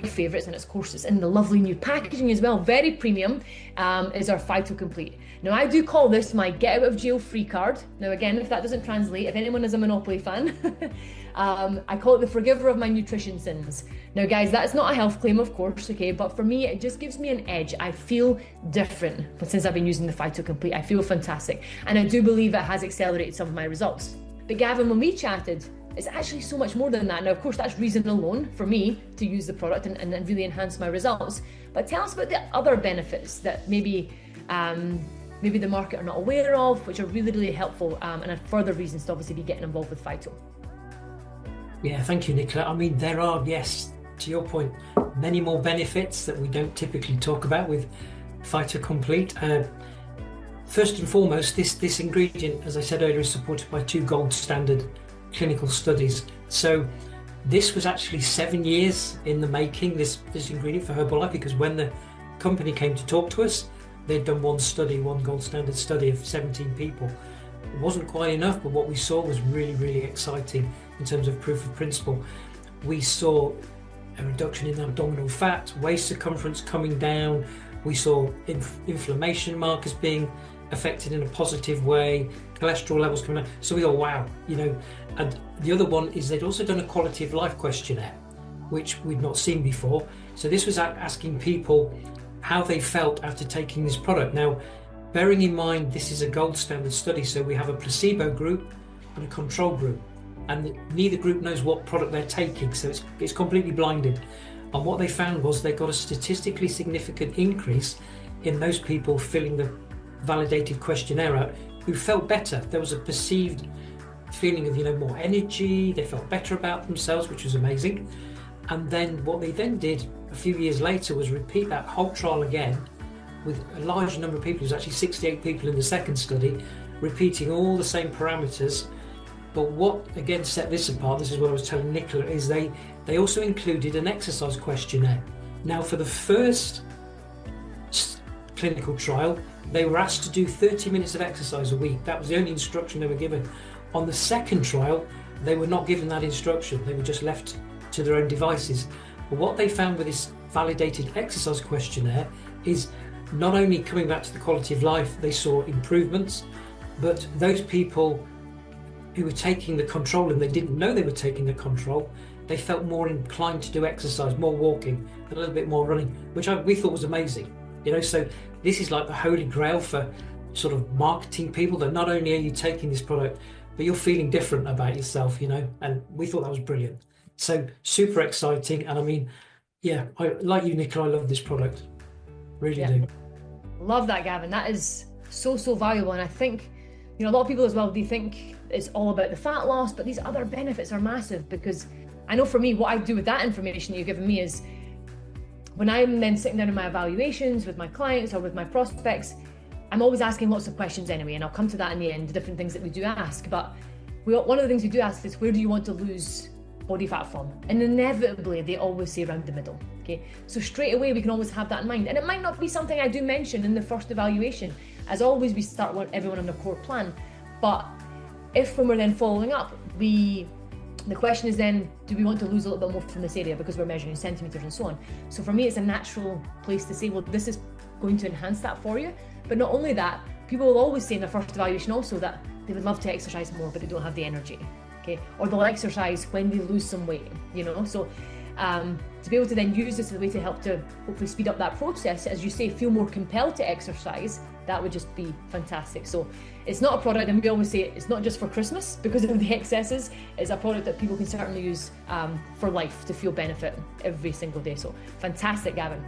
favorites, and of course it's in the lovely new packaging as well, very premium, is our Phyto Complete. Now I do call this my get out of jail free card. Now again, if that doesn't translate, if anyone is a Monopoly fan, I call it the forgiver of my nutrition sins. Now guys, that's not a health claim, of course, okay, but for me it just gives me an edge. I feel different since I've been using the Phyto Complete. I feel fantastic, and I do believe it has accelerated some of my results. But Gavin, when we chatted, it's actually so much more than that. Now, of course, that's reason alone for me to use the product and really enhance my results. But tell us about the other benefits that maybe the market are not aware of, which are really, really helpful, and are further reasons to obviously be getting involved with Phyto. Yeah, thank you, Nicola. I mean, there are, yes, to your point, many more benefits that we don't typically talk about with Phyto Complete. First and foremost, this ingredient, as I said earlier, is supported by 2 gold standard clinical studies. So this was actually 7 years in the making, this ingredient for Herbalife, because when the company came to talk to us, they'd done one gold standard study of 17 people. It wasn't quite enough, but what we saw was really, really exciting in terms of proof of principle. We saw a reduction in abdominal fat, waist circumference coming down. We saw inflammation markers being affected in a positive way, cholesterol levels coming down. So we thought, wow, and the other one is they'd also done a quality of life questionnaire, which we'd not seen before. So this was asking people how they felt after taking this product. Now, bearing in mind, this is a gold standard study, so we have a placebo group and a control group, and neither group knows what product they're taking, so it's completely blinded. And what they found was they got a statistically significant increase in those people filling the validated questionnaire out who felt better. There was a perceived feeling of more energy. They felt better about themselves, which was amazing. And then what they then did a few years later was repeat that whole trial again with a large number of people. It was actually 68 people in the second study, repeating all the same parameters. But what again set this apart, this is what I was telling Nicola, is they also included an exercise questionnaire. Now, for the first clinical trial, they were asked to do 30 minutes of exercise a week. That was the only instruction they were given. On the second trial, they were not given that instruction. They were just left to their own devices. But what they found with this validated exercise questionnaire is not only coming back to the quality of life, they saw improvements, but those people who were taking the control and they didn't know they were taking the control, they felt more inclined to do exercise, more walking, a little bit more running, which we thought was amazing. So this is like the holy grail for sort of marketing people, that not only are you taking this product, but you're feeling different about yourself, and we thought that was brilliant. So super exciting. And I mean, yeah, like you, Nicola, I love this product. Really do. Love that, Gavin. That is so, so valuable. And I think, a lot of people as well, they think it's all about the fat loss, but these other benefits are massive, because I know for me, what I do with that information that you've given me is, when I'm then sitting down in my evaluations with my clients or with my prospects, I'm always asking lots of questions anyway, and I'll come to that in the end, the different things that we do ask. But one of the things we do ask is, where do you want to lose body fat from? And inevitably, they always say around the middle, okay? So straight away, we can always have that in mind. And it might not be something I do mention in the first evaluation. As always, we start everyone on a core plan. But if when we're then following up, the question is then, do we want to lose a little bit more from this area, because we're measuring in centimeters and so on. So for me, it's a natural place to say, well, this is going to enhance that for you. But not only that, people will always say in their first evaluation also that they would love to exercise more, but they don't have the energy, okay? Or they'll exercise when they lose some weight, So to be able to then use this as a way to help to hopefully speed up that process, as you say, feel more compelled to exercise, that would just be fantastic. So it's not a product, and we always say it's not just for Christmas because of the excesses. It's a product that people can certainly use for life to feel benefit every single day. So fantastic, Gavin.